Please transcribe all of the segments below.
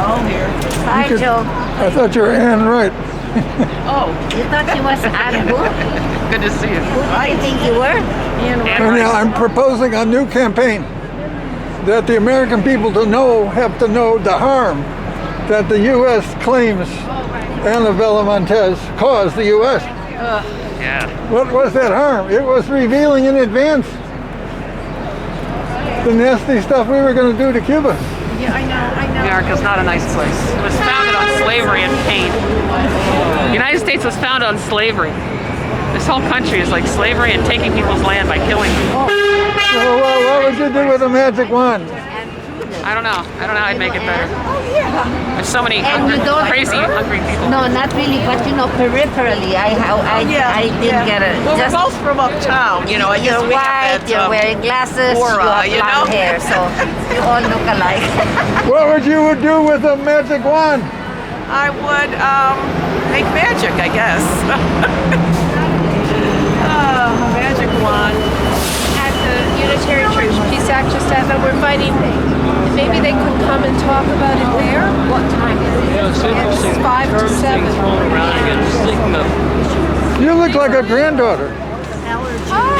home here. Hi, Joe. I thought you were Ann Wright. Oh, You thought you was Ann who? good to see you. Who do you think you were? And now I'm proposing a new campaign that the American people have to know the harm that the U.S. claims Annabella Montez caused the U.S. Yeah. What was that harm? It was revealing in advance the nasty stuff we were going to do to Cuba. Yeah, I know. America's not a nice place. It was founded on slavery and pain. The United States was founded on slavery. This whole country is like slavery and taking people's land by killing them. So what would you do with a magic wand? I don't know. I don't know how I'd make it better. There's so many crazy, hungry people. No, not really, but you know, peripherally, I didn't get it. Well, Just we're both from uptown, you know. you're white, you're wearing glasses, aura, you have blonde hair, so you all look alike. What would you do with a magic wand? I would make magic, I guess. A magic wand. At the Unitarian Church Peace Act just had that we're fighting. Maybe they could come and talk about it there. What time is it? It's 5 to 7. You look like a granddaughter.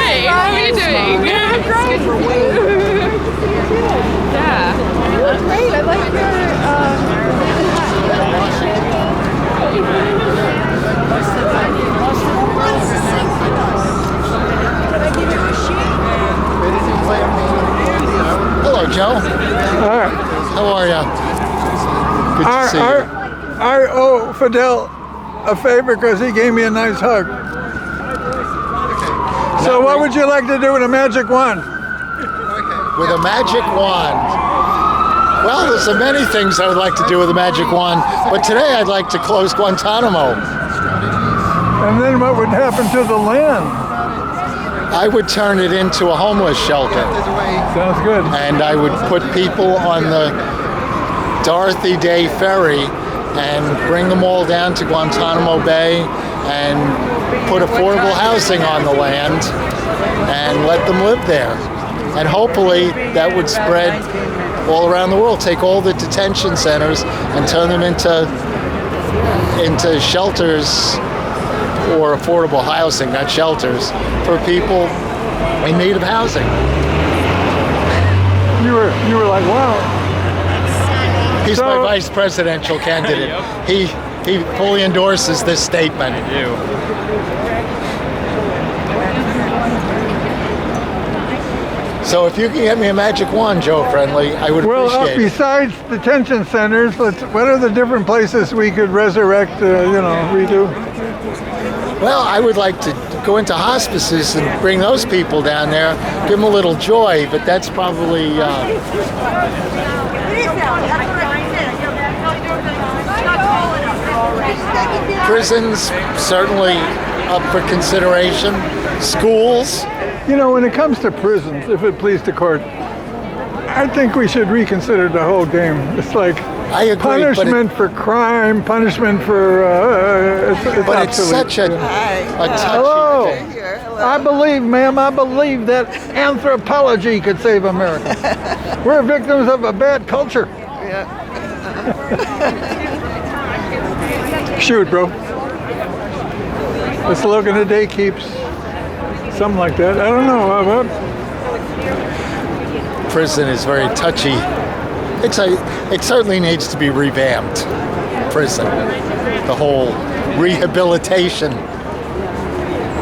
Hey, how are you doing? Great. Yeah. You look great. I like your Hello, Joe. All right. How are you? Good to see you. I owe Fidel a favor because he gave me a nice hug. So what would you like to do with a magic wand? With a magic wand. Well, there's so many things I would like to do with a magic wand, but today I'd like to close Guantanamo. And then what would happen to the land? I would turn it into a homeless shelter. Sounds good. And I would put people on the Dorothy Day ferry and bring them all down to Guantanamo Bay and put affordable housing on the land and let them live there. And hopefully that would spread all around the world. Take all the detention centers and turn them into shelters or affordable housing, not shelters, for people in need of housing. You were like, wow. He's my vice presidential candidate. He fully endorses this statement. I do. So if you can get me a magic wand, Joe Friendly, I would appreciate it. Besides detention centers, what are the different places we could resurrect, redo? Well, I would like to go into hospices and bring those people down there, give them a little joy, but that's probably... prisons, certainly up for consideration. Schools. You know, when it comes to prisons, if it please the court, I think we should reconsider the whole game. It's like I agree, punishment for crime, punishment for... but it's such a touchy... Hello. I believe, ma'am, I believe that anthropology could save America. We're victims of a bad culture. Shoot, bro. The slogan of the day keeps something like that. I don't know. What? Prison is very touchy. It certainly needs to be revamped. Prison, the whole rehabilitation,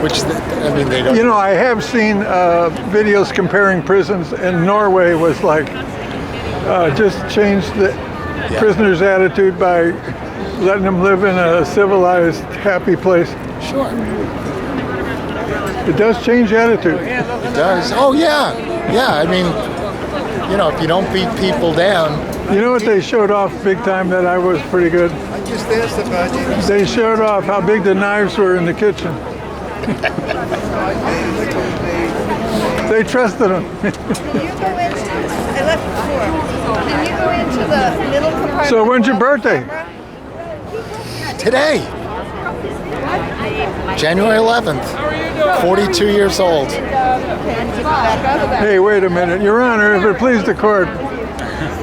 which they don't. You know, I have seen videos comparing prisons, and Norway was like just changed the prisoners' attitude by letting them live in a civilized, happy place. Sure. It does change attitude. It does. Oh, yeah. Yeah, I mean, if you don't beat people down. You know what they showed off big time that I was pretty good? They showed off how big the knives were in the kitchen. They trusted them. Can you go into the middle compartment? So when's your birthday? Today. January 11th. 42 years old. Hey, wait a minute. Your Honor, if it please the court,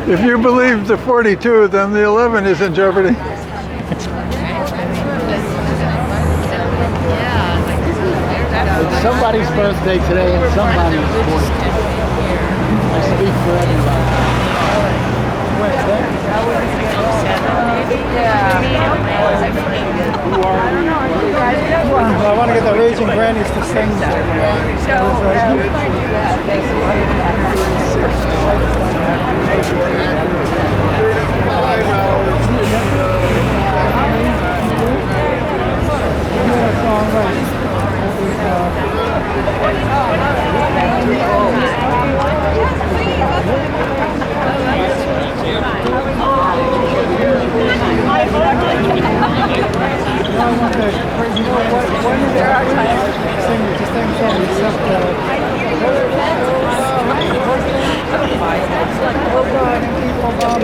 If you believe the 42, then the 11 is in jeopardy. It's somebody's birthday today and somebody's 40. I speak for everybody. Well, I want to get the Raging Grannies to sing.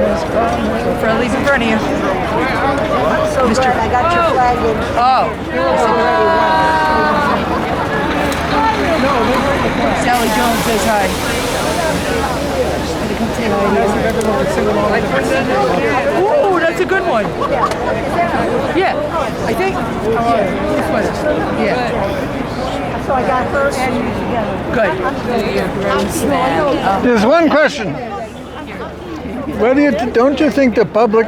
Friendly's in front of you. So Mr. I got your flag in. Oh. Sally Jones says hi. Ooh, that's a good one. Yeah, I think. This one. Yeah. So I got her and you together. Good. There's one question. What do you, don't you think the public,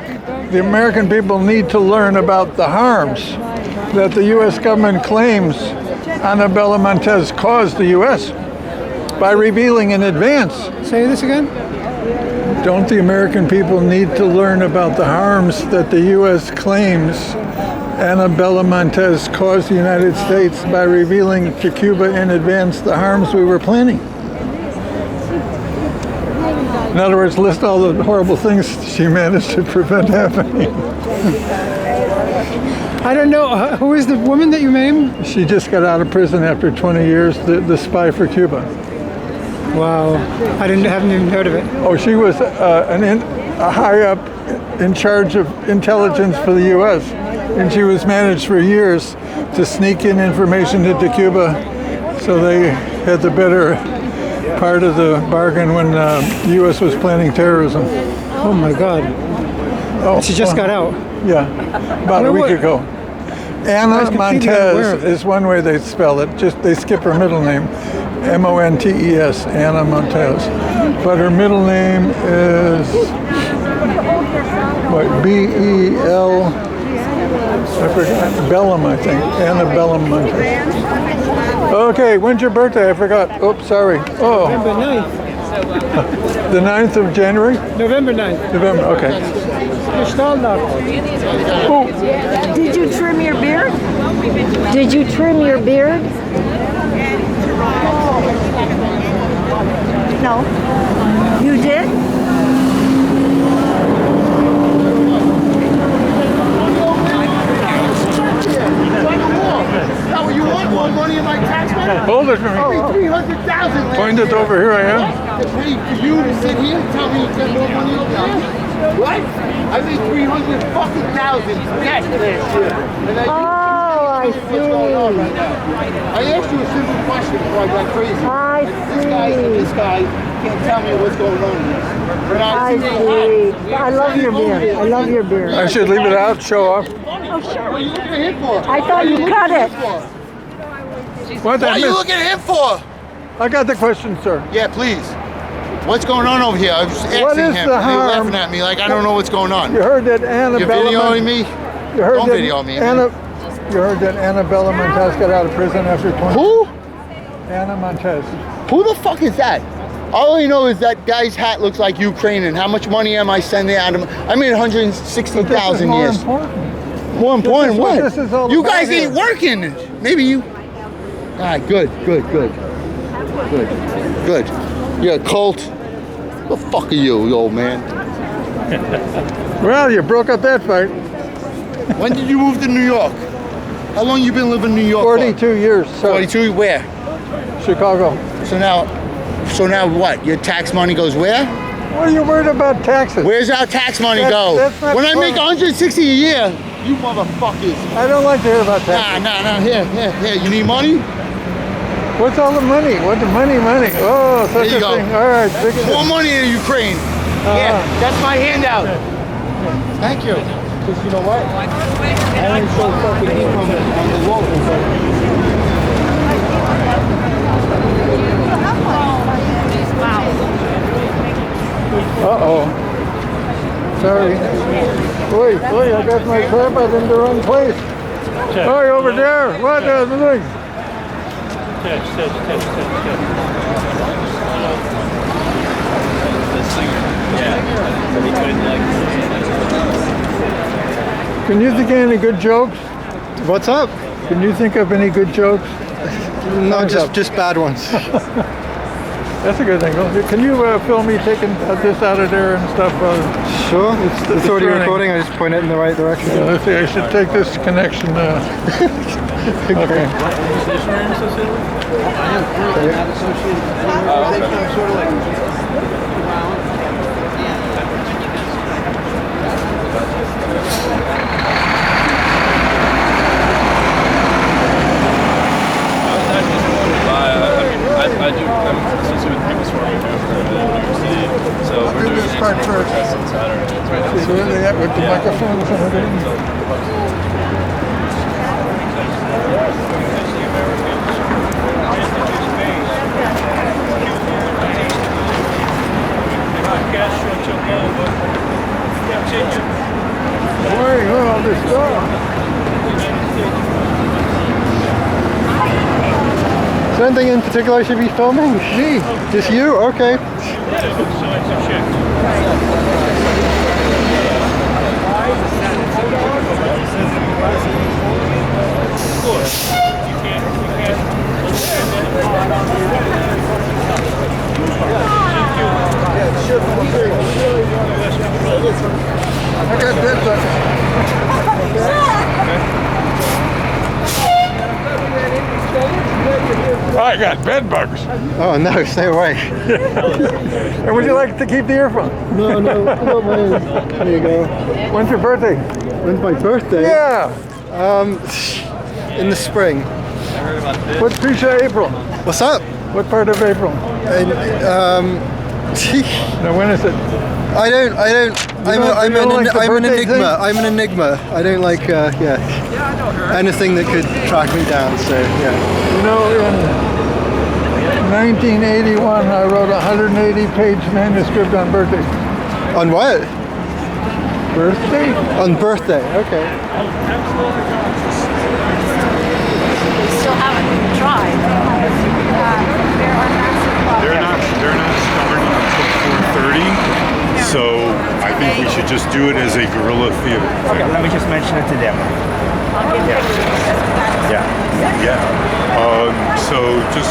the American people, need to learn about the harms that the U.S. government claims Annabella Montez caused the U.S. by revealing in advance? Say this again? Don't the American people need to learn about the harms that the U.S. claims Annabella Montez caused the United States by revealing to Cuba in advance the harms we were planning? In other words, list all the horrible things she managed to prevent happening. I don't know. Who is the woman that you named? She just got out of prison after 20 years, the spy for Cuba. Wow. Haven't even heard of it. Oh, she was a high up in charge of intelligence for the U.S. And she was managed for years to sneak in information into Cuba, so they had the better part of the bargain when the U.S. was planning terrorism. Oh my God. Oh, She just got out. Yeah, about a week ago. Anna completely unaware Montez of it. is one way they spell it. Just they skip her middle name, Montes, Anna Montez. But her middle name is what? B-E-L. I forgot. Bellum, I think. Anna Bellum Montez. Okay, when's your birthday? I forgot. Oops, sorry. Oh, November 9th. the 9th of January? November 9th. November, okay. Oh, Did you trim your beard? Did you trim your beard? No. You did? Now you want more money in my tax money? hold it for me. $300,000. Point it over here, I am. To pay for you to sit here and tell me you get more money over there? What? I made $300,000 cash last year. And I I what's going on right now. I asked you a simple question before I got crazy. I This guy can't tell me what's going on here. But I see. I love your beard. I love your beard. I should leave it out, show off. What are you looking at him for? I thought you cut it. What What I are you missed? looking at him for? I got the question, sir. Yeah, please. What's going on over here? I was asking What is him. the and they were harm? laughing at me like I don't know what's going on. You heard that Annabella. You're videoing me? You heard Don't that video me, man. You heard that Annabella Montez got out of prison after 20. Who? Anna Montez. Who the fuck is that? All I know is that guy's hat looks like Ukraine, and how much money am I sending out of him? I made 160,000 more years. important. More important, This is what what? this is all You about guys here. ain't working. Maybe you. All right, good. You're a cult. The fuck are you old man? Well, you broke up that fight. When did you move to New York? How long you been living in New York? 42 years, For? sir. 42. Where? Chicago. So now what? Your tax money goes where? What are you worried about taxes? Where's our tax money go? That's not When I make fun. 160 a year, you motherfuckers. I don't like to hear about taxes. Nah. Here. You need money? What's all the money? What the money? Oh, such There you a go. thing. All right, big More money in Ukraine. Yeah, that's my handout. Thank you. Because you know what? I only show fucking income on the local, Uh-oh. Sorry. Wait, I got my tripod in the wrong place. Hey, over there. What is the thing? Can you think of any good jokes? What's up? Can you think of any good jokes? No, just bad ones. That's a good thing. Can you film me taking this out of there and stuff? Sure. It's already running. recording. I just point it in the right direction. Yeah, let's see. I should take this connection. Okay. I'm associated with people swarming in New York City, so we're doing this part first. protests on Saturday. See where they at with the microphones and everything? Boy, look at all this stuff. Is there anything in particular I should be filming? Me. Just you? Okay. I got this. I got bed bugs. Oh no, stay away. And would you like to keep the earphone? No, I don't mind. There you go. When's your birthday? When's my birthday? Yeah. In the spring. What piece of April? What's up? What part of April? Now when is it? I don't. I'm an enigma. thing? I'm an enigma. I don't like anything that could track me down. So yeah. You know, in 1981, I wrote a 180-page manuscript on birthday. On what? Birthday? On birthday. Okay. We still haven't tried. They're not starting until 4:30. So I think we should just do it as a guerrilla theater. Okay, let me just mention it to them. Yeah. So just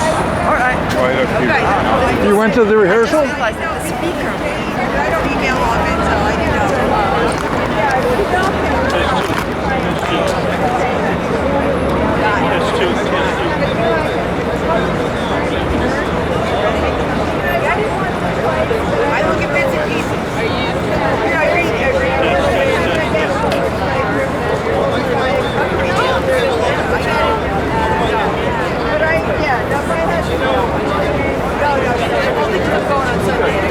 right up here. You went to the rehearsal? I look at bits and pieces. I read only going on Sunday.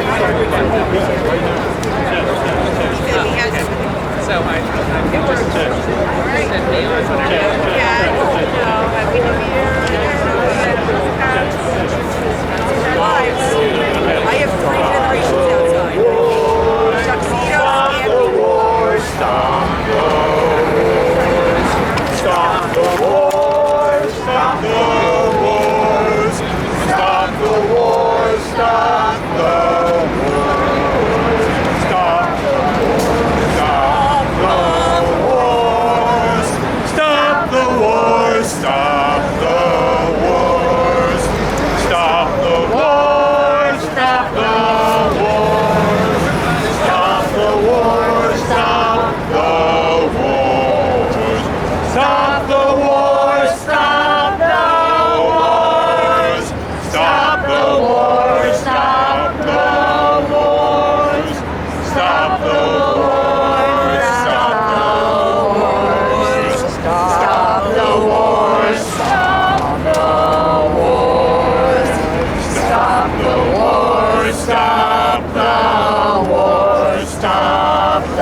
Stop the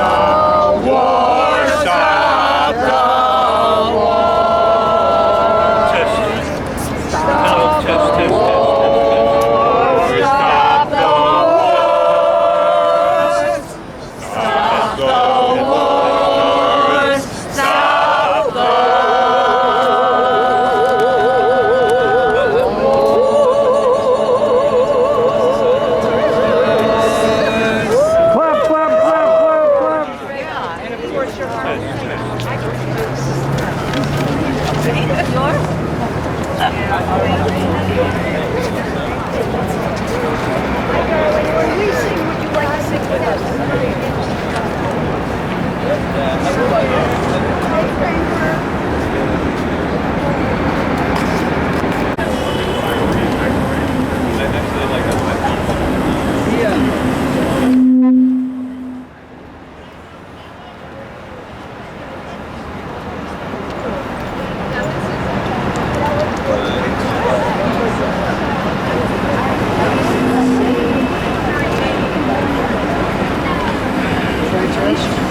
war! Stop the war! Stop the war! Stop the war! Stop the war! Stop the Clap, clap, clap, clap, clap. And of course, your heart.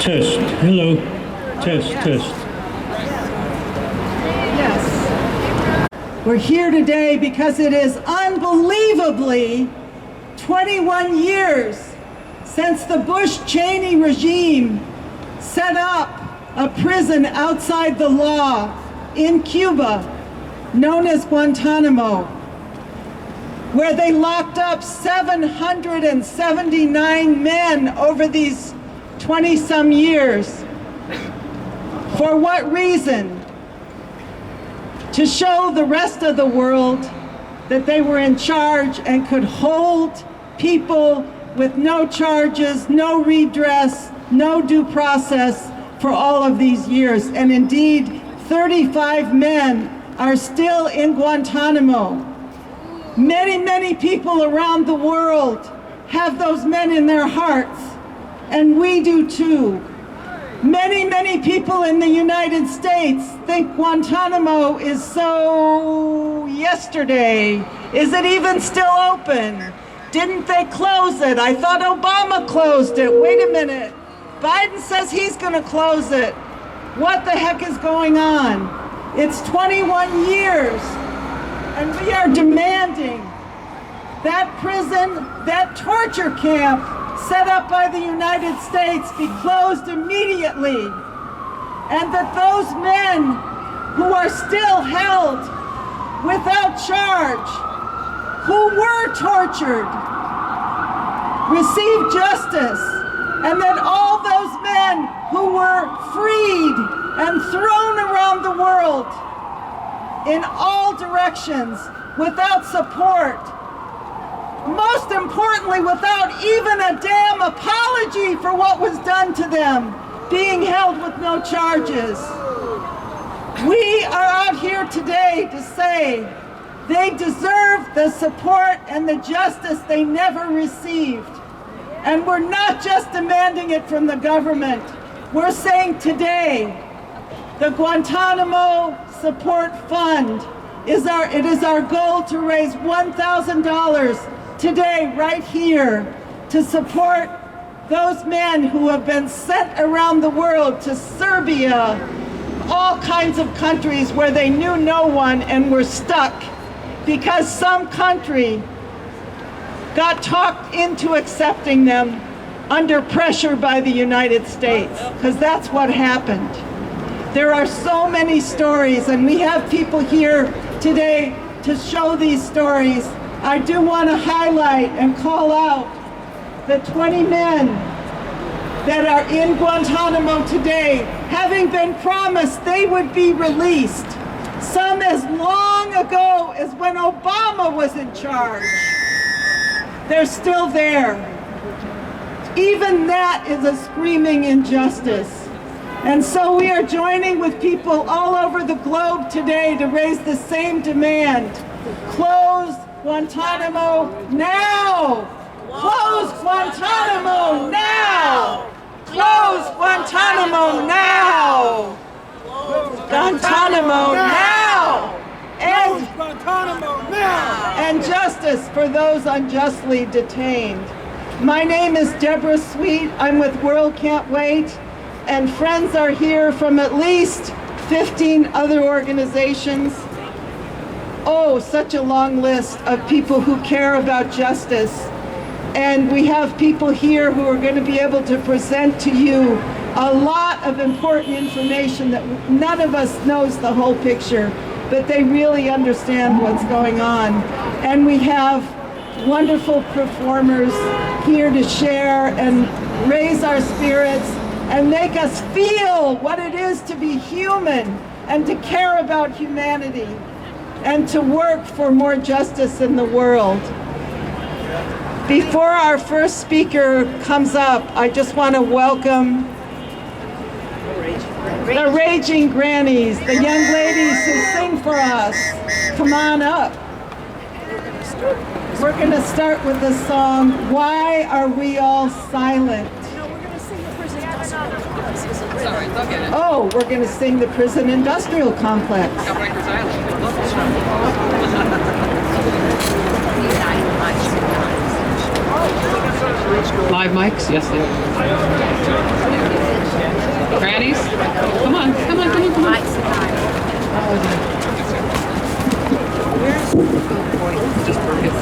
Test. Hello. Test. Test. Yes. We're here today because it is unbelievably 21 years since the Bush-Cheney regime set up a prison outside the law in Cuba known as Guantanamo, where they locked up 779 men over these 20-some years. For what reason? To show the rest of the world that they were in charge and could hold people with no charges, no redress, no due process for all of these years. And indeed, 35 men are still in Guantanamo. Many, many people around the world have those men in their hearts, and we do too. Many, many people in the United States think Guantanamo is so yesterday. Is it even still open? Didn't they close it? I thought Obama closed it. Wait a minute. Biden says he's going to close it. What the heck is going on? It's 21 years, and we are demanding that prison, that torture camp set up by the United States be closed immediately, and that those men who are still held without charge, who were tortured, receive justice, and that all those men who were freed and thrown around the world in all directions without support, most importantly, without even a damn apology for what was done to them, being held with no charges. We are out here today to say they deserve the support and the justice they never received. And we're not just demanding it from the government. We're saying today, the Guantanamo Support Fund is our goal to raise $1,000 today, right here, to support those men who have been sent around the world to Serbia, all kinds of countries where they knew no one and were stuck because some country got talked into accepting them under pressure by the United States, because that's what happened. There are so many stories, and we have people here today to show these stories. I do want to highlight and call out the 20 men that are in Guantanamo today, having been promised they would be released, some as long ago as when Obama was in charge. They're still there. Even that is a screaming injustice. And so we are joining with people all over the globe today to raise the same demand. Close Guantanamo now! Close Guantanamo now! Close Guantanamo now! Guantanamo now! And justice for those unjustly detained. My name is Deborah Sweet. I'm with World Can't Wait, and friends are here from at least 15 other organizations. Oh, such a long list of people who care about justice. And we have people here who are going to be able to present to you a lot of important information that none of us knows the whole picture, but they really understand what's going on. And we have wonderful performers here to share and raise our spirits and make us feel what it is to be human and to care about humanity and to work for more justice in the world. Before our first speaker comes up, I just want to welcome the Raging Grannies, the young ladies who sing for us. Come on up. We're going to start with the song, Why Are We All Silent? Oh, we're going to sing the Prison Industrial Complex. Live mics? Yes, they are. Grannies? Come on, come on, come on, come on. Just perfect.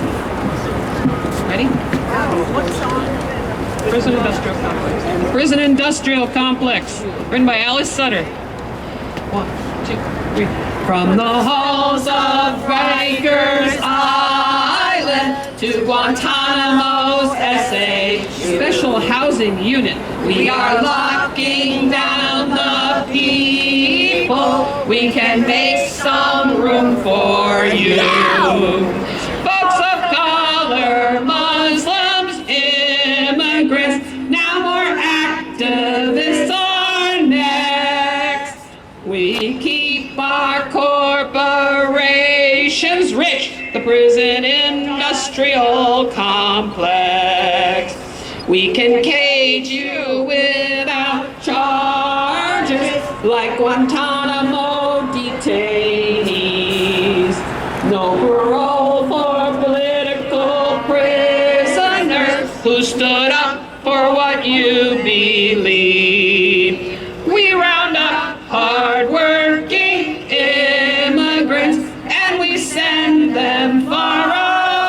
Ready? What song? Prison Industrial Complex. Prison Industrial Complex. Written by Alice Sutter. 1, 2, 3. From the halls of Rikers Island to Guantanamo's SA Special Housing Unit, we are locking down the people. We can make some room for you. Folks of color, Muslims, immigrants, now more activists are next. We keep our corporations rich, the prison industrial complex. We can cage you without charges like Guantanamo detainees. No parole for political prisoners who stood up for what you believe. We round up hard-working immigrants and we send them far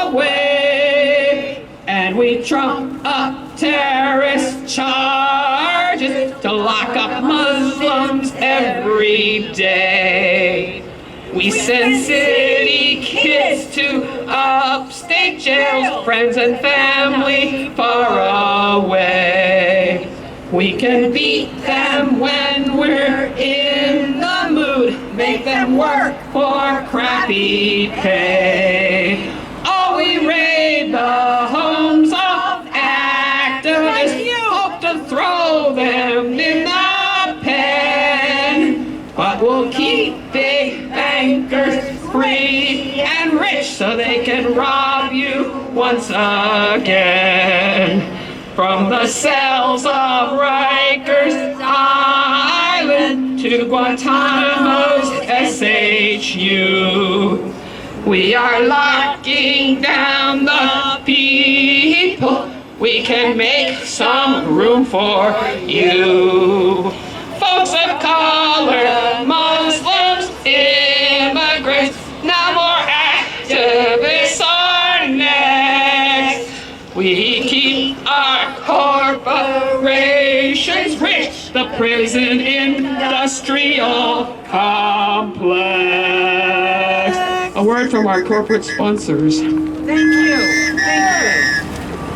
away. And we trump up terrorist charges to lock up Muslims every day. We send city kids to upstate jails, friends and family far away. We can beat them when we're in the mood, make them work for crappy pay. Oh, we raid the homes of activists, hope to throw them in the pen. But we'll keep big bankers free and rich so they can rob you once again. From the cells of Rikers Island to Guantanamo's SHU, we are locking down the people. We can make some room for you. Folks of color, Muslims, immigrants, now more activists are next. We keep our corporations rich, the prison industrial complex. A word from our corporate sponsors. Thank you. Thank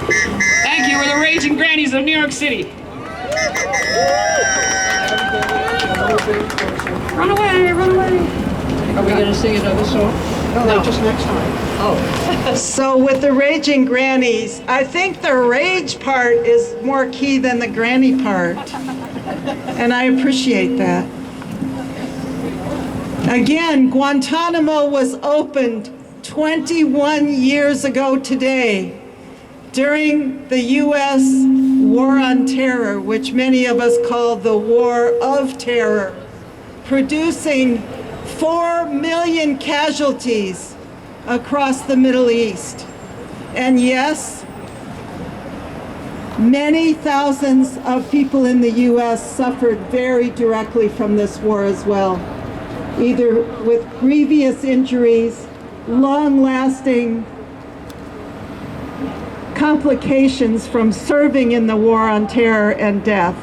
you. Thank you. We're the Raging Grannies of New York City. Run away, run away. Are we going to sing another song? No, just next time. Oh. So with the Raging Grannies, I think the rage part is more key than the granny part. And I appreciate that. Again, Guantanamo was opened 21 years ago today during the U.S. War on Terror, which many of us call the War of Terror, producing 4 million casualties across the Middle East. And yes, Many thousands of people in the U.S. suffered very directly from this war as well, either with grievous injuries, long-lasting complications from serving in the war on terror and death.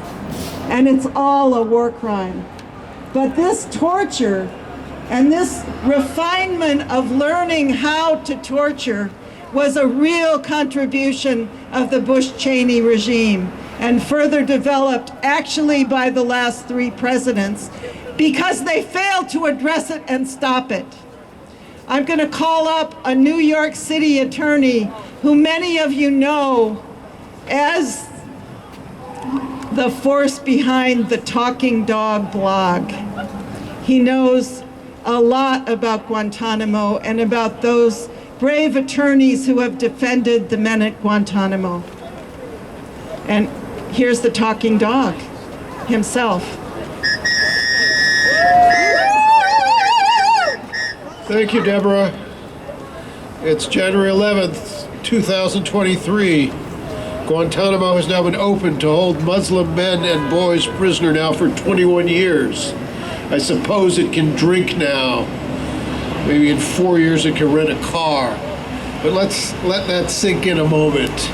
And it's all a war crime. But this torture and this refinement of learning how to torture was a real contribution of the Bush-Cheney regime, and further developed actually by the last 3 presidents, because they failed to address it and stop it. I'm going to call up a New York City attorney who many of you know as the force behind the Talking Dog blog. He knows a lot about Guantanamo and about those brave attorneys who have defended the men at Guantanamo. And here's the Talking Dog himself. Thank you, Deborah. It's January 11th, 2023. Guantanamo has now been opened to hold Muslim men and boys prisoner now for 21 years. I suppose it can drink now. Maybe in 4 years it can rent a car. But let's let that sink in a moment.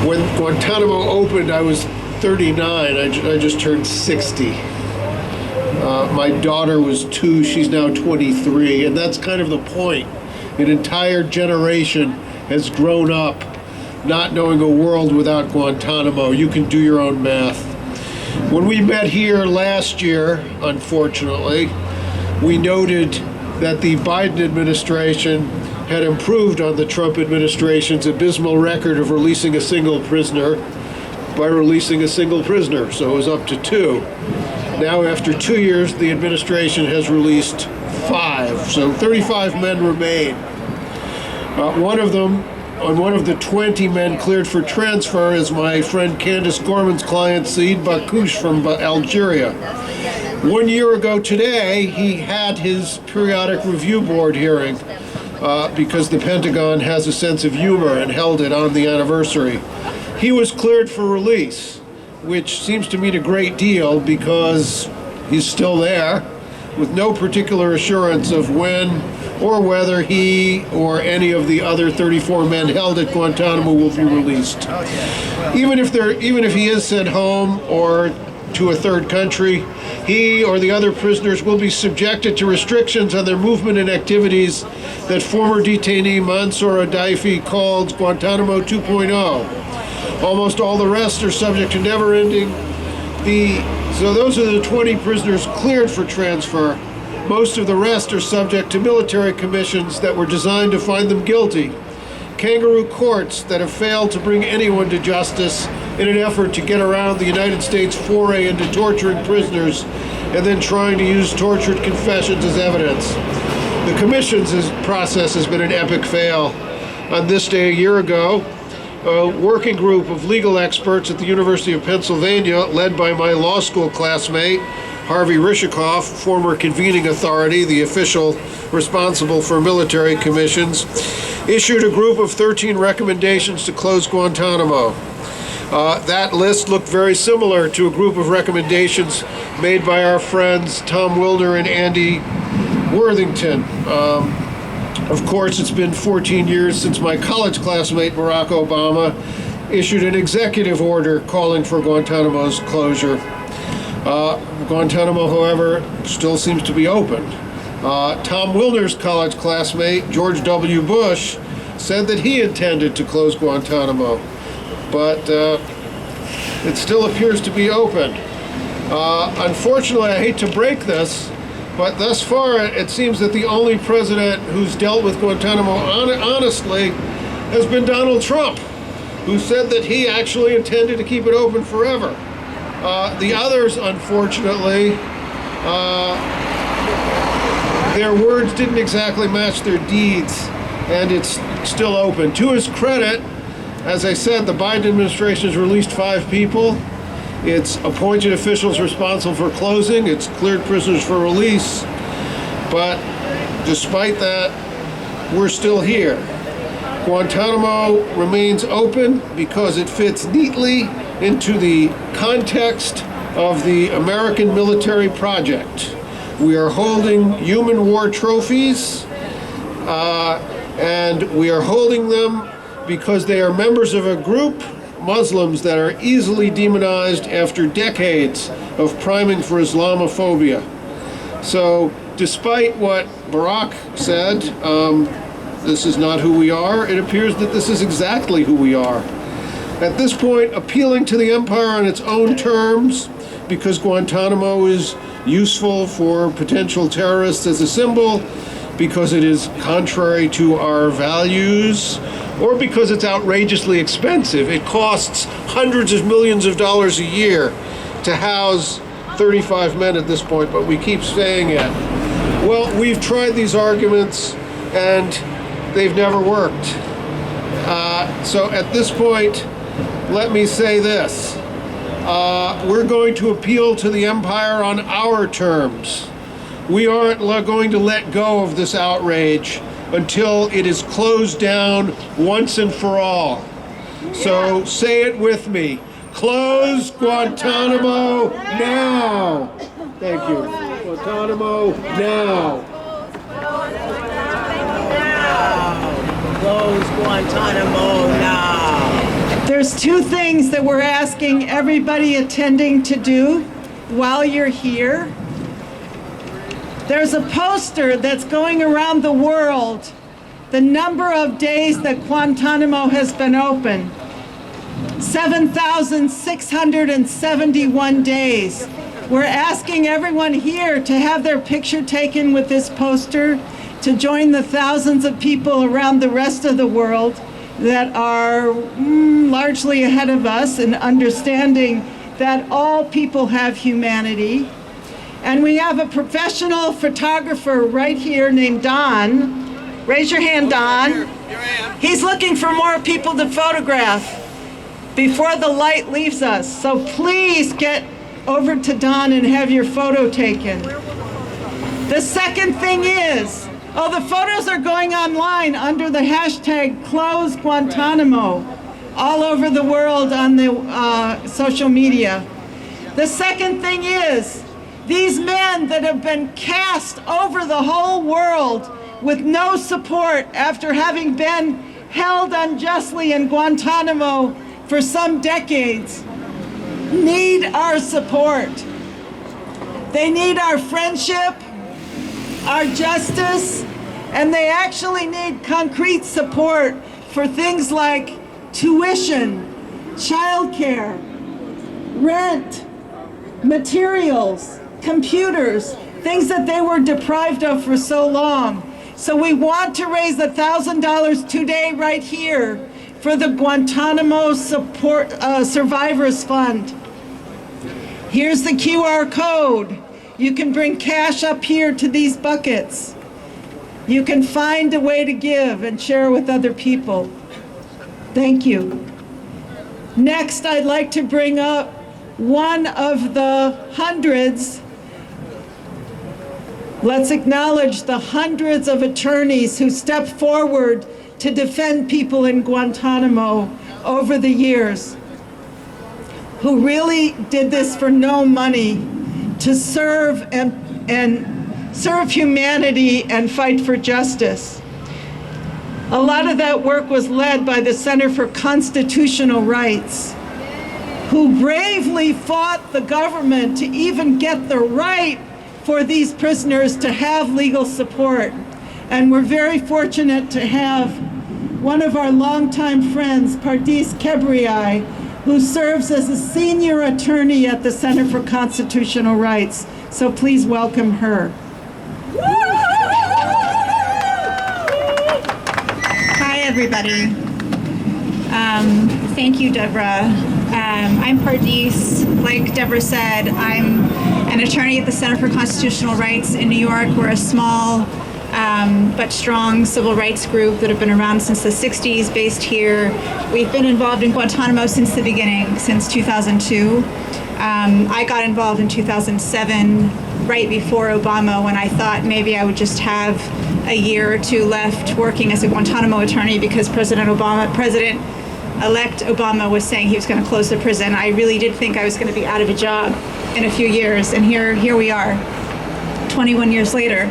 When Guantanamo opened, I was 39. I just turned 60. My daughter was 2, she's now 23, and that's kind of the point. An entire generation has grown up not knowing a world without Guantanamo. You can do your own math. When we met here last year, unfortunately, we noted that the Biden administration had improved on the Trump administration's abysmal record of releasing a single prisoner by releasing a single prisoner, so it was up to 2. Now, after 2 years, the administration has released 5, so 35 men remain. One of the 20 men cleared for transfer is my friend Candace Gorman's client, Saeed Bakoush from Algeria. 1 year ago today, he had his periodic review board hearing because the Pentagon has a sense of humor and held it on the anniversary. He was cleared for release, which seems to mean a great deal because he's still there with no particular assurance of when or whether he or any of the other 34 men held at Guantanamo will be released. Even if he is sent home or to a third country, he or the other prisoners will be subjected to restrictions on their movement and activities that former detainee Mansour Adaifi called Guantanamo 2.0. Almost all the rest are subject to never-ending. So those are the 20 prisoners cleared for transfer. Most of the rest are subject to military commissions that were designed to find them guilty. Kangaroo courts that have failed to bring anyone to justice in an effort to get around the United States foray into torturing prisoners and then trying to use tortured confessions as evidence. The commissions process has been an epic fail. On this day a year ago, a working group of legal experts at the University of Pennsylvania, led by my law school classmate, Harvey Rishikoff, former convening authority, the official responsible for military commissions, issued a group of 13 recommendations to close Guantanamo. That list looked very similar to a group of recommendations made by our friends Tom Wilner and Andy Worthington. Of course, it's been 14 years since my college classmate Barack Obama issued an executive order calling for Guantanamo's closure. Guantanamo, however, still seems to be open. Tom Wilner's college classmate, George W. Bush, said that he intended to close Guantanamo, but it still appears to be open. Unfortunately, I hate to break this, but thus far it seems that the only president who's dealt with Guantanamo honestly has been Donald Trump, who said that he actually intended to keep it open forever. The others, unfortunately, their words didn't exactly match their deeds, and it's still open. To his credit, as I said, the Biden administration has released 5 people. It's appointed officials responsible for closing. It's cleared prisoners for release. But despite that, we're still here. Guantanamo remains open because it fits neatly into the context of the American military project. We are holding human war trophies, and we are holding them because they are members of a group, Muslims, that are easily demonized after decades of priming for Islamophobia. So, despite what Barack said, this is not who we are. It appears that this is exactly who we are. At this point, appealing to the empire on its own terms, because Guantanamo is useful for potential terrorists as a symbol, because it is contrary to our values, or because it's outrageously expensive. It costs hundreds of millions of dollars a year to house 35 men at this point, but we keep saying it. Well, we've tried these arguments, and they've never worked. So at this point, let me say this. We're going to appeal to the empire on our terms. We aren't going to let go of this outrage until it is closed down once and for all. So say it with me. Close Guantanamo now. Thank you. Guantanamo now. Close Guantanamo now. There's two things that we're asking everybody attending to do while you're here. There's a poster that's going around the world, the number of days that Guantanamo has been open. 7,671 days. We're asking everyone here to have their picture taken with this poster, to join the thousands of people around the rest of the world that are largely ahead of us in understanding that all people have humanity. And we have a professional photographer right here named Don. Raise your hand, Don. He's looking for more people to photograph before the light leaves us. So please get over to Don and have your photo taken. The second thing is, the photos are going online under the hashtag Close Guantanamo all over the world on the social media. The second thing is, these men that have been cast over the whole world with no support after having been held unjustly in Guantanamo for some decades need our support. They need our friendship, our justice, and they actually need concrete support for things like tuition, childcare, rent, materials, computers, things that they were deprived of for so long. So we want to raise $1,000 today right here for the Guantanamo Survivors Fund. Here's the QR code. You can bring cash up here to these buckets. You can find a way to give and share with other people. Thank you. Next, I'd like to bring up one of the hundreds. Let's acknowledge the hundreds of attorneys who stepped forward to defend people in Guantanamo over the years, who really did this for no money, to serve and serve humanity and fight for justice. A lot of that work was led by the Center for Constitutional Rights, who bravely fought the government to even get the right for these prisoners to have legal support. And we're very fortunate to have one of our longtime friends, Pardis Kebriai, who serves as a senior attorney at the Center for Constitutional Rights. So please welcome her. Hi, everybody. Thank you, Deborah. I'm Pardis. Like Deborah said, I'm an attorney at the Center for Constitutional Rights in New York. We're a small but strong civil rights group that have been around since the 60s, based here. We've been involved in Guantanamo since the beginning, since 2002. I got involved in 2007, right before Obama, when I thought maybe I would just have a year or two left working as a Guantanamo attorney because President-elect Obama was saying he was going to close the prison. I really did think I was going to be out of a job in a few years, and here we are, 21 years later.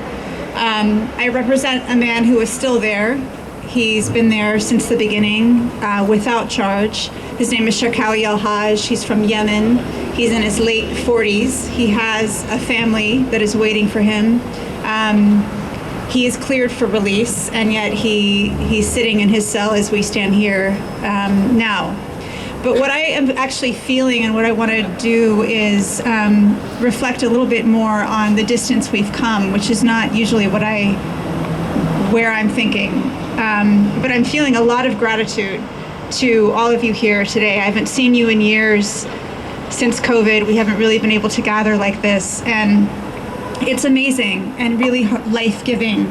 I represent a man who is still there. He's been there since the beginning, without charge. His name is Sharkawi al-Hajj. He's from Yemen. He's in his late 40s. He has a family that is waiting for him. He is cleared for release, and yet he's sitting in his cell as we stand here now. But what I am actually feeling and what I want to do is reflect a little bit more on the distance we've come, which is not usually where I'm thinking. But I'm feeling a lot of gratitude to all of you here today. I haven't seen you in years since COVID. We haven't really been able to gather like this. And it's amazing and really life-giving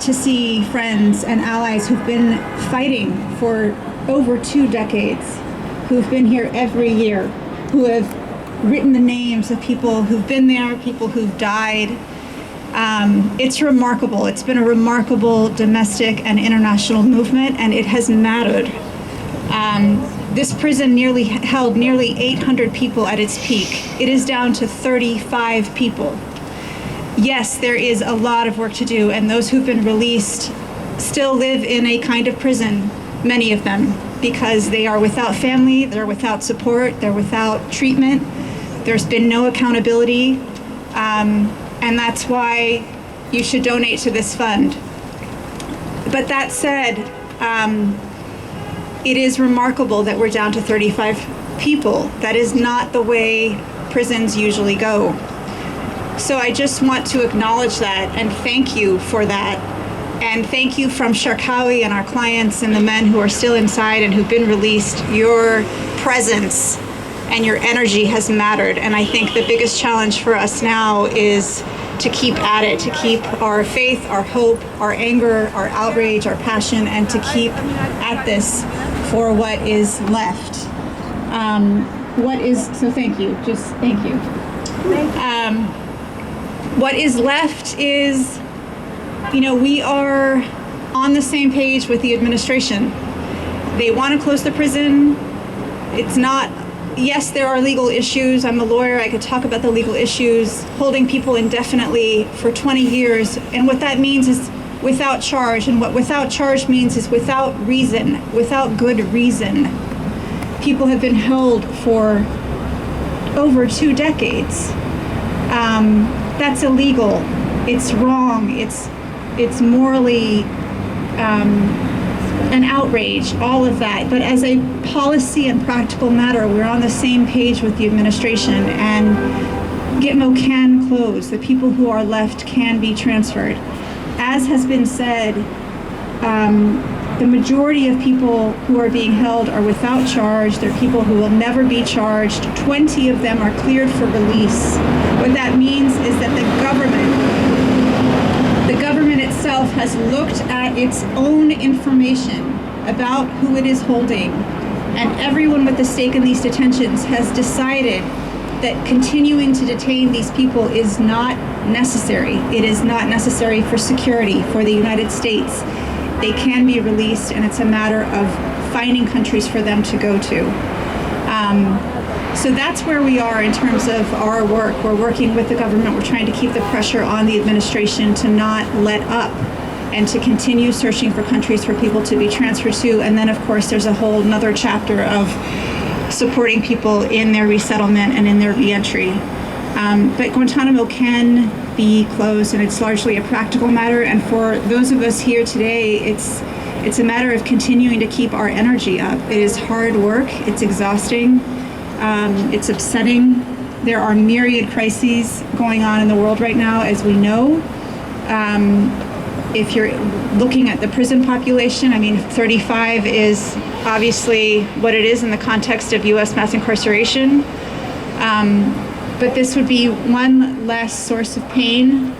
to see friends and allies who've been fighting for over 2 decades, who've been here every year, who have written the names of people who've been there, people who've died. It's remarkable. It's been a remarkable domestic and international movement, and it has mattered. This prison held nearly 800 people at its peak. It is down to 35 people. Yes, there is a lot of work to do, and those who've been released still live in a kind of prison, many of them, because they are without family, they're without support, they're without treatment. There's been no accountability, and that's why you should donate to this fund. But that said, it is remarkable that we're down to 35 people. That is not the way prisons usually go. So I just want to acknowledge that and thank you for that. And thank you from Sharkawi and our clients and the men who are still inside and who've been released. Your presence and your energy has mattered. And I think the biggest challenge for us now is to keep at it, to keep our faith, our hope, our anger, our outrage, our passion, and to keep at this for what is left. So thank you, just thank you. What is left is, we are on the same page with the administration. They want to close the prison. Yes, there are legal issues. I'm a lawyer. I could talk about the legal issues. Holding people indefinitely for 20 years. And what that means is without charge. And what without charge means is without reason, without good reason. People have been held for over 2 decades. That's illegal. It's wrong. It's morally an outrage, all of that. But as a policy and practical matter, we're on the same page with the administration, and Gitmo can close. The people who are left can be transferred. As has been said, the majority of people who are being held are without charge. They're people who will never be charged. 20 of them are cleared for release. What that means is that the government itself has looked at its own information about who it is holding, and everyone with a stake in these detentions has decided that continuing to detain these people is not necessary. It is not necessary for security for the United States. They can be released, and it's a matter of finding countries for them to go to. So that's where we are in terms of our work. We're working with the government. We're trying to keep the pressure on the administration to not let up and to continue searching for countries for people to be transferred to. And then, of course, there's a whole nother chapter of supporting people in their resettlement and in their reentry. But Guantanamo can be closed, and it's largely a practical matter. And for those of us here today, it's a matter of continuing to keep our energy up. It is hard work. It's exhausting. It's upsetting. There are myriad crises going on in the world right now, as we know. If you're looking at the prison population, 35 is obviously what it is in the context of U.S. mass incarceration. But this would be one less source of pain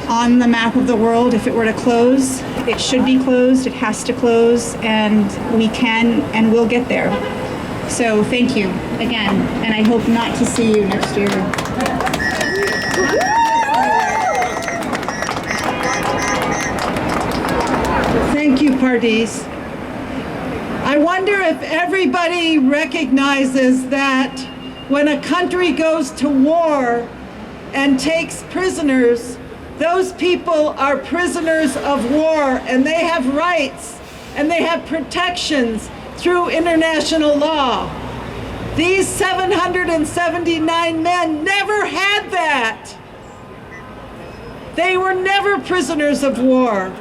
on the map of the world if it were to close. It should be closed, it has to close, and we can and will get there. So thank you again, and I hope not to see you next year. Thank you, Pardis. I wonder if everybody recognizes that when a country goes to war and takes prisoners, those people are prisoners of war, and they have rights and they have protections through international law. These 779 men never had that. They were never prisoners of war.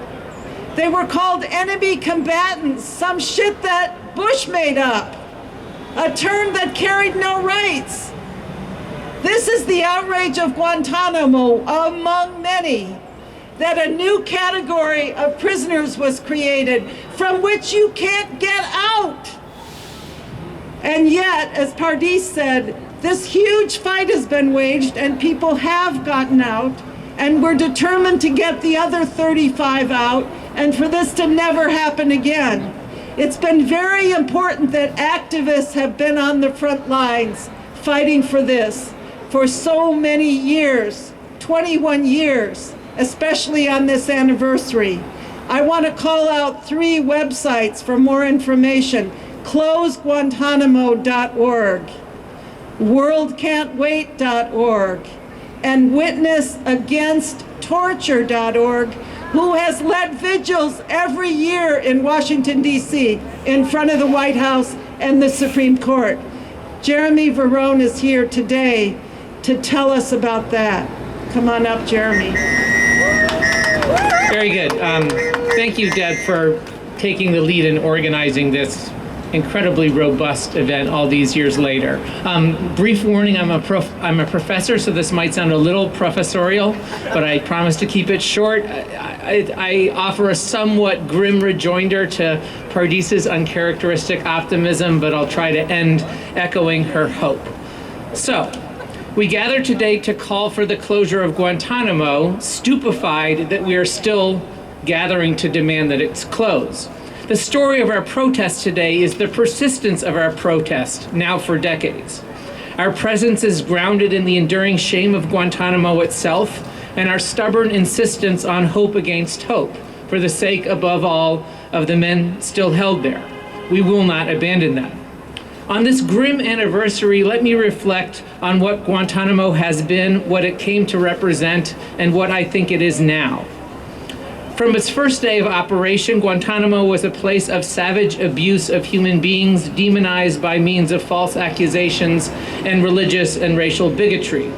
They were called enemy combatants, some shit that Bush made up, a term that carried no rights. This is the outrage of Guantanamo, among many, that a new category of prisoners was created from which you can't get out. And yet, as Pardis said, this huge fight has been waged and people have gotten out, and we're determined to get the other 35 out and for this to never happen again. It's been very important that activists have been on the front lines fighting for this for so many years, 21 years, especially on this anniversary. I want to call out 3 websites for more information: closeguantanamo.org, worldcan'twait.org, and witnessagainsttorture.org, who has led vigils every year in Washington, D.C., in front of the White House and the Supreme Court. Jeremy Verone is here today to tell us about that. Come on up, Jeremy. Very good. Thank you, Deb, for taking the lead in organizing this incredibly robust event all these years later. Brief warning, I'm a professor, so this might sound a little professorial, but I promise to keep it short. I offer a somewhat grim rejoinder to Pardis's uncharacteristic optimism, but I'll try to end echoing her hope. So, we gather today to call for the closure of Guantanamo, stupefied that we are still gathering to demand that it's closed. The story of our protest today is the persistence of our protest, now for decades. Our presence is grounded in the enduring shame of Guantanamo itself and our stubborn insistence on hope against hope, for the sake, above all, of the men still held there. We will not abandon them. On this grim anniversary, let me reflect on what Guantanamo has been, what it came to represent, and what I think it is now. From its first day of operation, Guantanamo was a place of savage abuse of human beings, demonized by means of false accusations and religious and racial bigotry.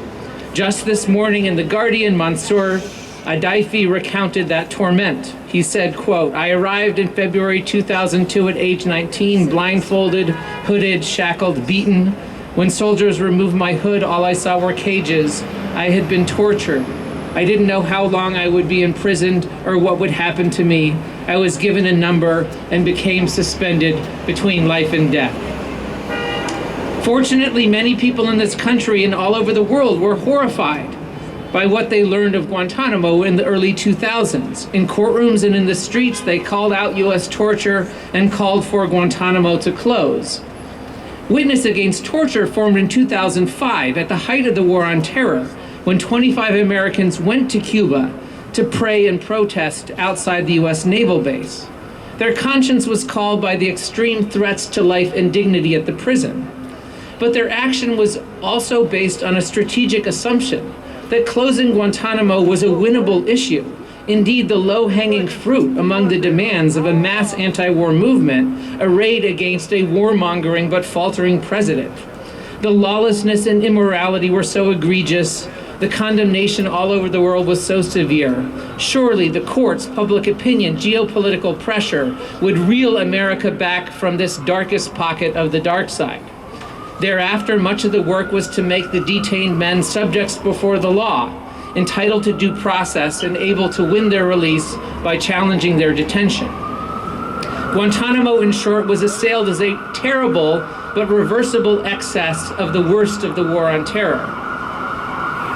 Just this morning in The Guardian, Mansour Adaifi recounted that torment. He said, quote, "I arrived in February 2002 at age 19, blindfolded, hooded, shackled, beaten. When soldiers removed my hood, all I saw were cages. I had been tortured. I didn't know how long I would be imprisoned or what would happen to me. I was given a number and became suspended between life and death." Fortunately, many people in this country and all over the world were horrified by what they learned of Guantanamo in the early 2000s. In courtrooms and in the streets, they called out U.S. torture and called for Guantanamo to close. Witness Against Torture formed in 2005 at the height of the War on Terror, when 25 Americans went to Cuba to pray and protest outside the U.S. naval base. Their conscience was called by the extreme threats to life and dignity at the prison. But their action was also based on a strategic assumption that closing Guantanamo was a winnable issue, indeed the low-hanging fruit among the demands of a mass anti-war movement arrayed against a warmongering but faltering president. The lawlessness and immorality were so egregious, the condemnation all over the world was so severe. Surely the courts, public opinion, geopolitical pressure would reel America back from this darkest pocket of the dark side. Thereafter, much of the work was to make the detained men subjects before the law, entitled to due process and able to win their release by challenging their detention. Guantanamo, in short, was assailed as a terrible but reversible excess of the worst of the War on Terror.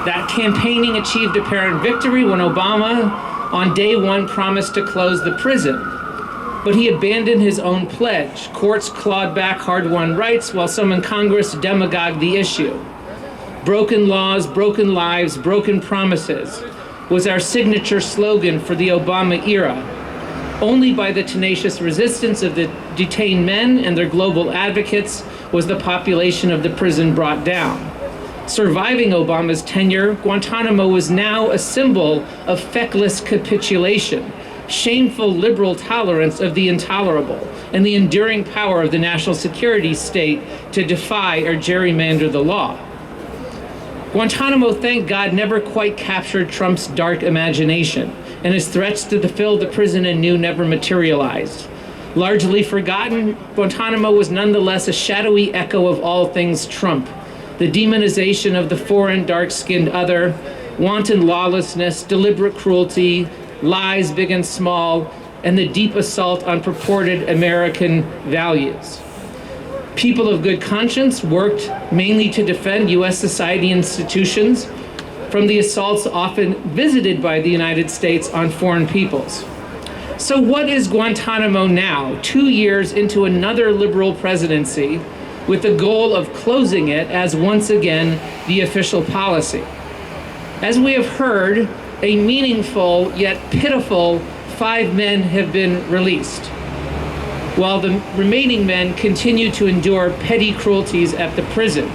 That campaigning achieved apparent victory when Obama, on day one, promised to close the prison. But he abandoned his own pledge. Courts clawed back hard-won rights while some in Congress demagogued the issue. Broken laws, broken lives, broken promises was our signature slogan for the Obama era. Only by the tenacious resistance of the detained men and their global advocates was the population of the prison brought down. Surviving Obama's tenure, Guantanamo was now a symbol of feckless capitulation, shameful liberal tolerance of the intolerable, and the enduring power of the national security state to defy or gerrymander the law. Guantanamo, thank God, never quite captured Trump's dark imagination, and his threats to fill the prison anew never materialized. Largely forgotten, Guantanamo was nonetheless a shadowy echo of all things Trump. The demonization of the foreign, dark-skinned other, wanton lawlessness, deliberate cruelty, lies big and small, and the deep assault on purported American values. People of good conscience worked mainly to defend U.S. society institutions from the assaults often visited by the United States on foreign peoples. So what is Guantanamo now, 2 years into another liberal presidency, with the goal of closing it as once again the official policy? As we have heard, a meaningful yet pitiful 5 men have been released, while the remaining men continue to endure petty cruelties at the prison.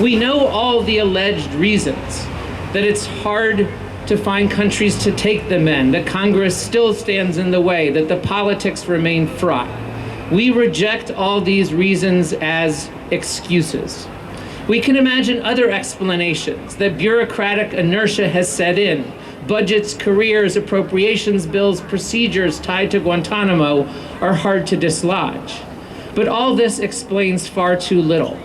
We know all the alleged reasons, that it's hard to find countries to take the men, that Congress still stands in the way, that the politics remain fraught. We reject all these reasons as excuses. We can imagine other explanations, that bureaucratic inertia has set in. Budgets, careers, appropriations bills, procedures tied to Guantanamo are hard to dislodge. But all this explains far too little.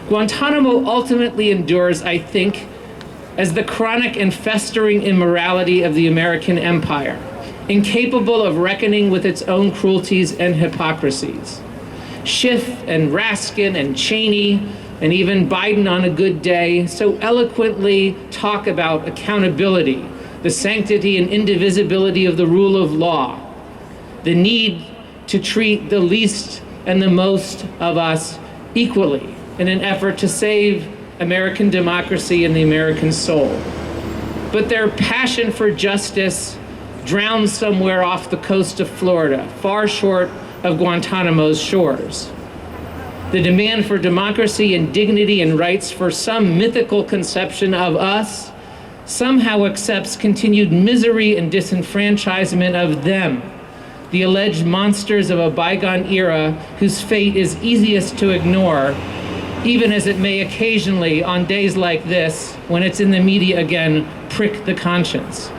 Guantanamo ultimately endures, I think, as the chronic and festering immorality of the American empire, incapable of reckoning with its own cruelties and hypocrisies. Schiff and Raskin and Cheney and even Biden on a good day so eloquently talk about accountability, the sanctity and indivisibility of the rule of law, the need to treat the least and the most of us equally in an effort to save American democracy and the American soul. But their passion for justice drowns somewhere off the coast of Florida, far short of Guantanamo's shores. The demand for democracy and dignity and rights for some mythical conception of us somehow accepts continued misery and disenfranchisement of them, the alleged monsters of a bygone era whose fate is easiest to ignore, even as it may occasionally, on days like this, when it's in the media again, prick the conscience.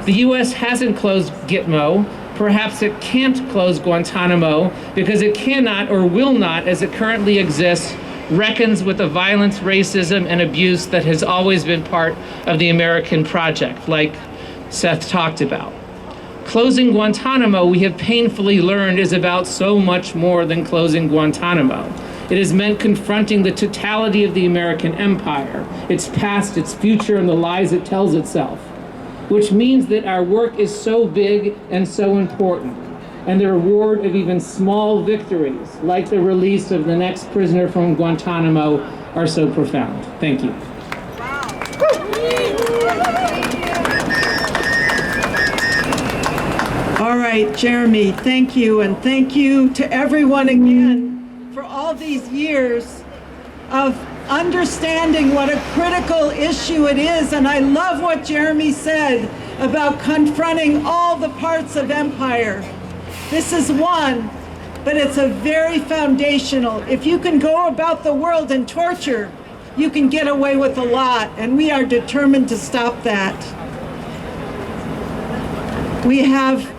The U.S. hasn't closed Gitmo. Perhaps it can't close Guantanamo because it cannot or will not, as it currently exists, reckons with the violence, racism, and abuse that has always been part of the American project, like Seth talked about. Closing Guantanamo, we have painfully learned, is about so much more than closing Guantanamo. It has meant confronting the totality of the American empire, its past, its future, and the lies it tells itself, which means that our work is so big and so important, and the reward of even small victories, like the release of the next prisoner from Guantanamo, are so profound. Thank you. All right, Jeremy, thank you, and thank you to everyone again for all these years of understanding what a critical issue it is. And I love what Jeremy said about confronting all the parts of empire. This is one, but it's a very foundational. If you can go about the world and torture, you can get away with a lot, and we are determined to stop that. We have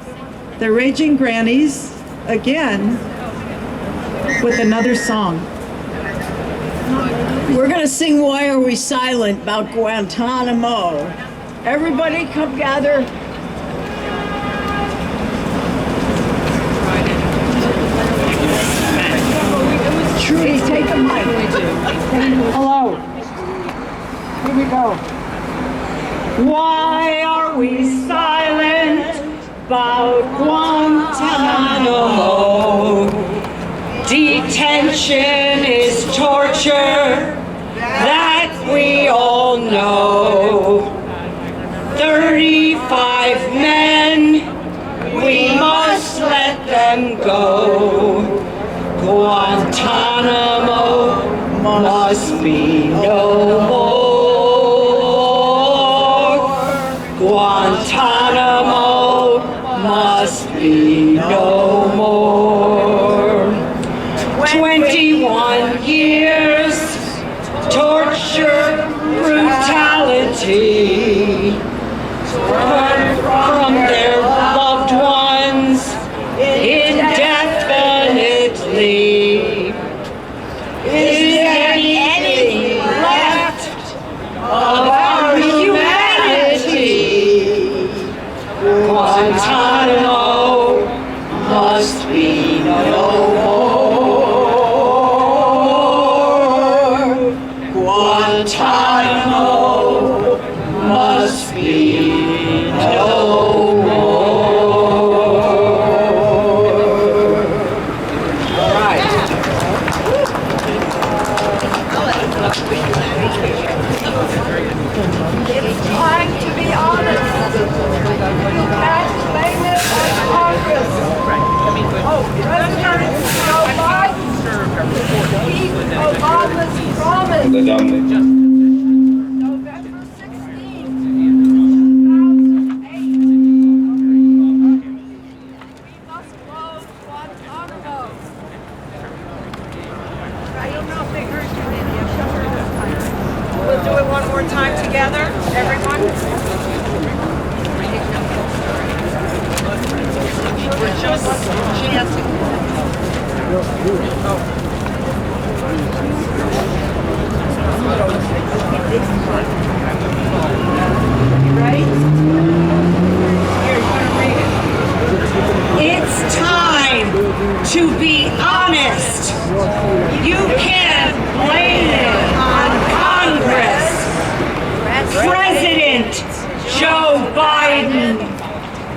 the Raging Grannies again with another song. We're going to sing Why Are We Silent about Guantanamo. Everybody come gather. Trudy, take a mic. Hello. Here we go. Why are we silent about Guantanamo? Detention is torture, that we all know. 35 men, we must let them go. Guantanamo must be no more. Guantanamo must be no more. 21 years, torture, brutality, from their loved ones indefinitely. Is there anything left of our humanity? Guantanamo must be no more. Guantanamo must be no It's time to be honest. You can't blame it on Congress. Oh, President Joe Biden, keep Obama's promise. November 16th, 2008. We must close Guantanamo. I don't know if they heard you, Lydia. We'll do it one more time together, everyone. She has to. Right? Here, you want to read it? It's time to be honest. You can't blame it on Congress. President Joe Biden,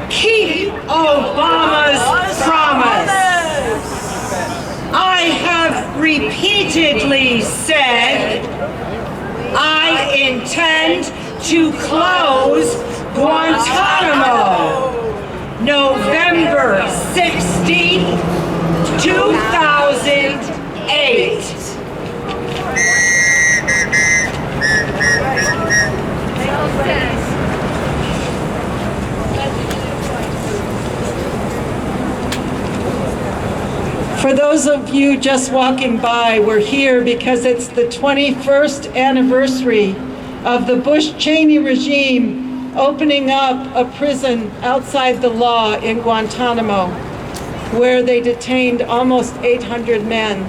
keep Obama's promise. I have repeatedly said I intend to close Guantanamo November 16th, 2008. For those of you just walking by, we're here because it's the 21st anniversary of the Bush-Cheney regime opening up a prison outside the law in Guantanamo, where they detained almost 800 men.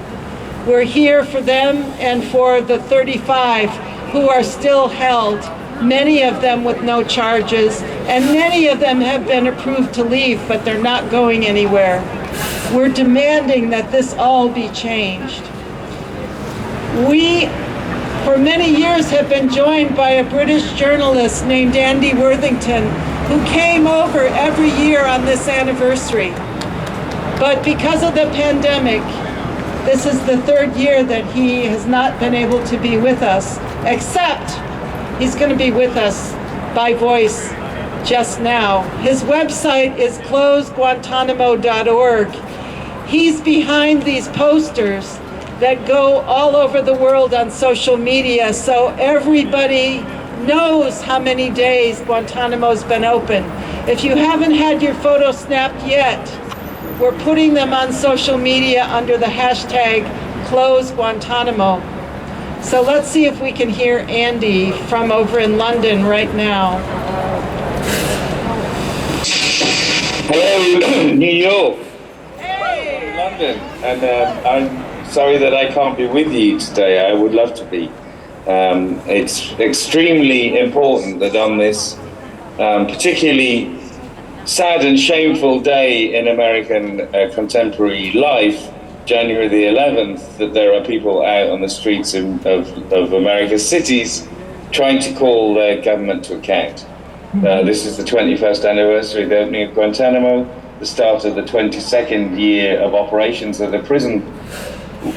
We're here for them and for the 35 who are still held, many of them with no charges, and many of them have been approved to leave, but they're not going anywhere. We're demanding that this all be changed. We, for many years, have been joined by a British journalist named Andy Worthington, who came over every year on this anniversary. But because of the pandemic, this is the third year that he has not been able to be with us, except he's going to be with us by voice just now. His website is closeguantanamo.org. He's behind these posters that go all over the world on social media, so everybody knows how many days Guantanamo's been open. If you haven't had your photo snapped yet, we're putting them on social media under the hashtag #CloseGuantanamo. So let's see if we can hear Andy from over in London right now. Hello, New York. Hey. London. And I'm sorry that I can't be with you today. I would love to be. It's extremely important that on this particularly sad and shameful day in American contemporary life, January the 11th, that there are people out on the streets of America's cities trying to call their government to account. This is the 21st anniversary of the opening of Guantanamo, the start of the 22nd year of operations of the prison,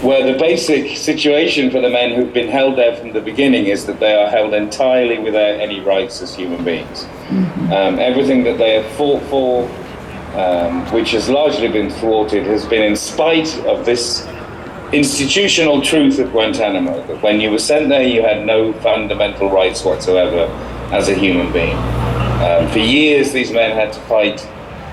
where the basic situation for the men who've been held there from the beginning is that they are held entirely without any rights as human beings. Everything that they have fought for, which has largely been thwarted, has been in spite of this institutional truth of Guantanamo, that when you were sent there, you had no fundamental rights whatsoever as a human being. For years, these men had to fight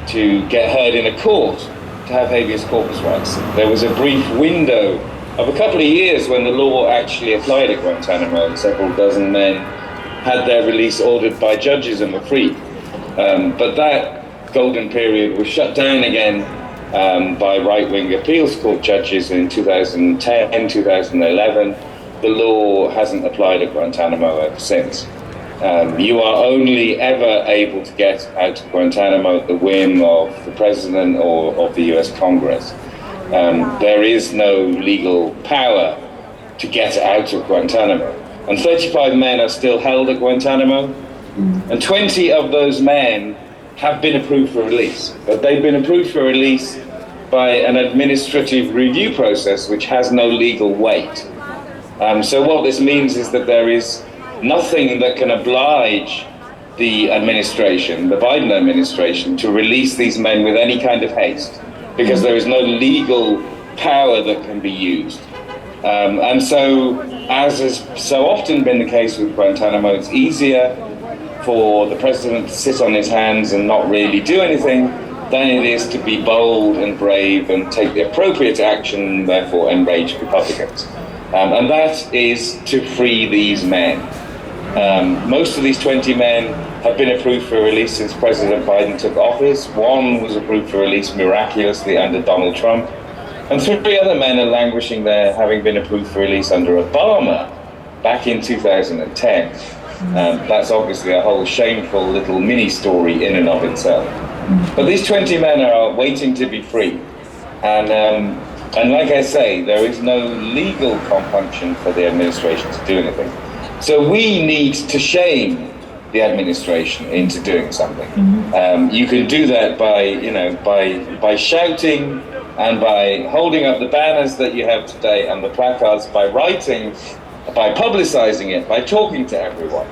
to get heard in a court to have habeas corpus rights. There was a brief window of a couple of years when the law actually applied at Guantanamo, and several dozen men had their release ordered by judges and were free. But that golden period was shut down again by right-wing appeals court judges in 2010, 2011. The law hasn't applied at Guantanamo ever since. You are only ever able to get out of Guantanamo at the whim of the president or of the US Congress. There is no legal power to get out of Guantanamo. And 35 men are still held at Guantanamo, and 20 of those men have been approved for release. But they've been approved for release by an administrative review process which has no legal weight. So what this means is that there is nothing that can oblige the administration, the Biden administration, to release these men with any kind of haste, because there is no legal power that can be used. And so, as has so often been the case with Guantanamo, it's easier for the president to sit on his hands and not really do anything than it is to be bold and brave and take the appropriate action, therefore enrage Republicans. And that is to free these men. Most of these 20 men have been approved for release since President Biden took office. One was approved for release miraculously under Donald Trump. And 3 other men are languishing there, having been approved for release under Obama back in 2010. That's obviously a whole shameful little mini story in and of itself. But these 20 men are waiting to be free. And like I say, there is no legal compunction for the administration to do anything. So we need to shame the administration into doing something. You can do that by shouting and by holding up the banners that you have today and the placards, by writing, by publicizing it, by talking to everyone.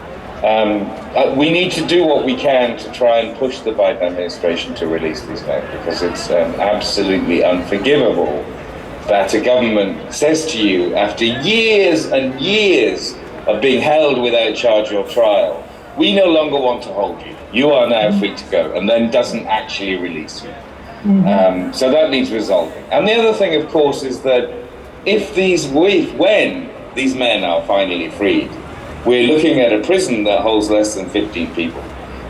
We need to do what we can to try and push the Biden administration to release these men, because it's absolutely unforgivable that a government says to you, after years and years of being held without charge or trial, we no longer want to hold you. You are now free to go, and then doesn't actually release you. So that needs resolving. And the other thing, of course, is that when these men are finally freed, we're looking at a prison that holds less than 15 people,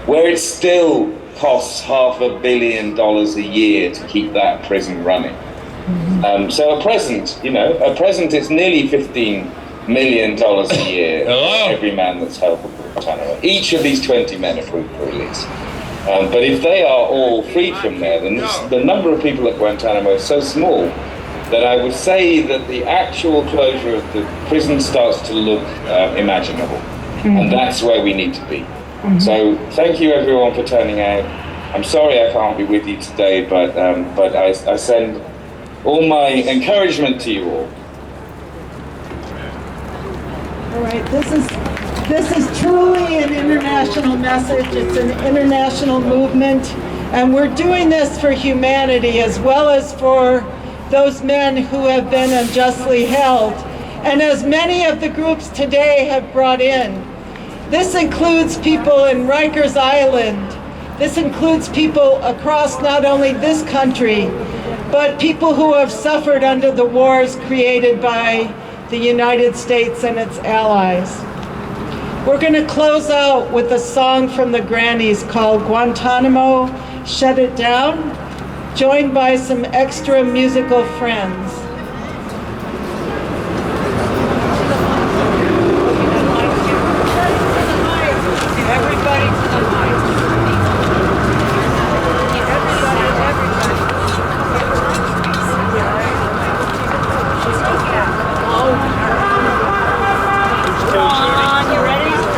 where it still costs $500 million a year to keep that prison running. So a present is nearly $15 million a year for every man that's held for Guantanamo. Each of these 20 men are approved for release. But if they are all freed from there, then the number of people at Guantanamo is so small that I would say that the actual closure of the prison starts to look imaginable. And that's where we need to be. So thank you everyone for turning out. I'm sorry I can't be with you today, but I send all my encouragement to you all. All right, this is truly an international message. It's an international movement, and we're doing this for humanity as well as for those men who have been unjustly held. And as many of the groups today have brought in, this includes people in Rikers Island. This includes people across not only this country, but people who have suffered under the wars created by the United States and its allies. We're going to close out with a song from the Grannies called Guantanamo, Shut It Down, joined by some extra musical friends. You ready?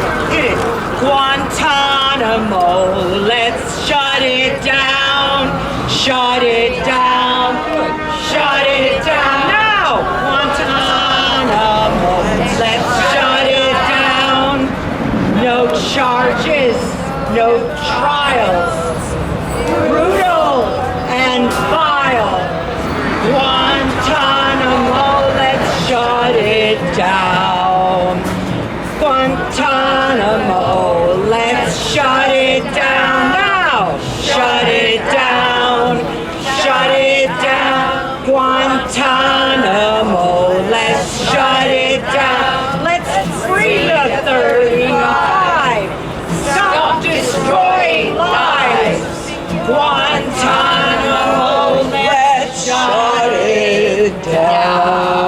shut it down. Let's free the 35. Stop destroying lives. Guantanamo, let's shut it down.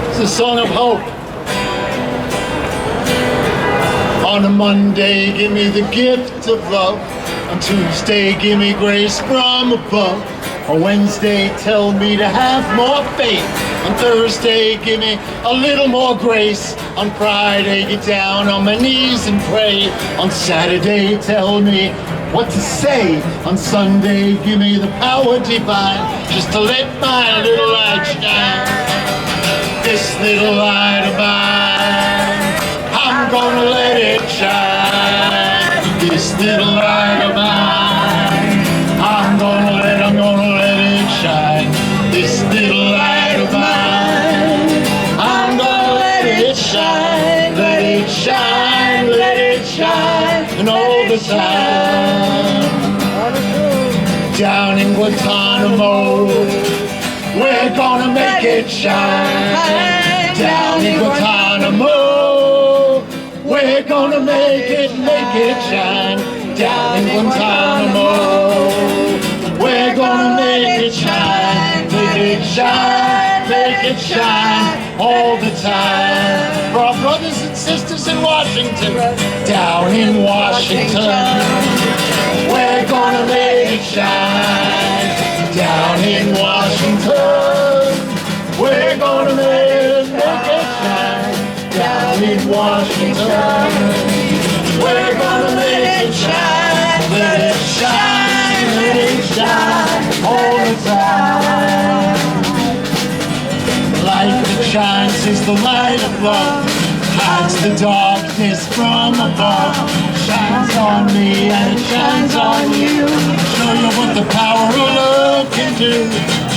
It's a song of hope. On a Monday, give me the gift of love. On Tuesday, give me grace from above. On Wednesday, tell me to have more faith. On Thursday, give me a little more grace. On Friday, get down on my knees and pray. On Saturday, tell me what to say. On Sunday, give me the power divine, just to let my little light shine. This little light of mine, I'm gonna let it shine. This little light of mine, I'm gonna let it shine. This little light of mine, I'm gonna let it shine. Let it shine, let it shine, and all the time. Down in Guantanamo, we're gonna make it shine. Down in Guantanamo, we're gonna make it shine. Down in Guantanamo, we're gonna make it shine. Make it shine, make it shine all the time. For our brothers and sisters in Washington, down in Washington, we're gonna make it shine. Down in Washington, we're gonna make it shine. Down in Washington, we're gonna make it shine. Let it shine, let it shine all the time. The light that shines is the light of love, hides the darkness from above. Shines on me and it shines on you. Show you what the power of love can do.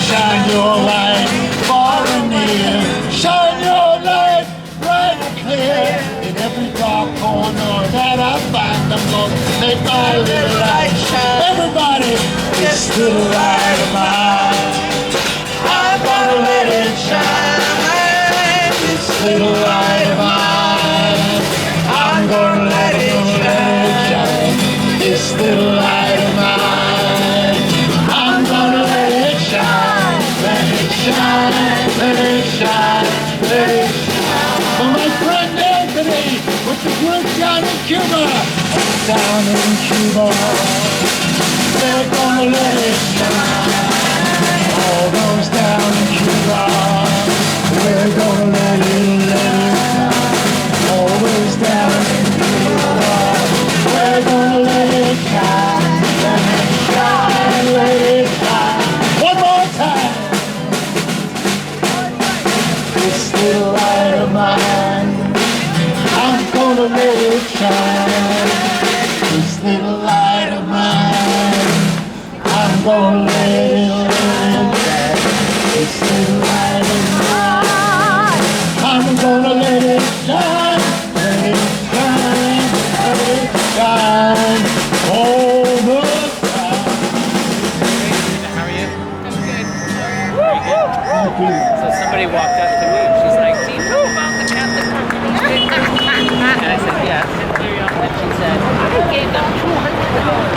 Shine your light far and near. Shine your light bright and clear. In every dark corner that I find, I'm gonna make my little light shine. Everybody, this little light of mine, I'm gonna let it shine. This little light of mine, I'm gonna let it shine. This little light of mine, I'm gonna let it shine. Let it shine, let it shine, let it shine. For my friend Anthony with the group down in Cuba. Down in Cuba, they're gonna let it shine. All those down in Cuba, we're gonna let it shine. Always down in Cuba, we're gonna let it shine. Let it shine, let it shine. One more time. This little light of mine, I'm gonna let it shine. This little light of mine, I'm gonna let it shine. This little light of mine, I'm gonna let it shine. Let it shine, let it shine all the time. How are you? I'm good. Very good. So somebody walked up to me and she's like, do you know about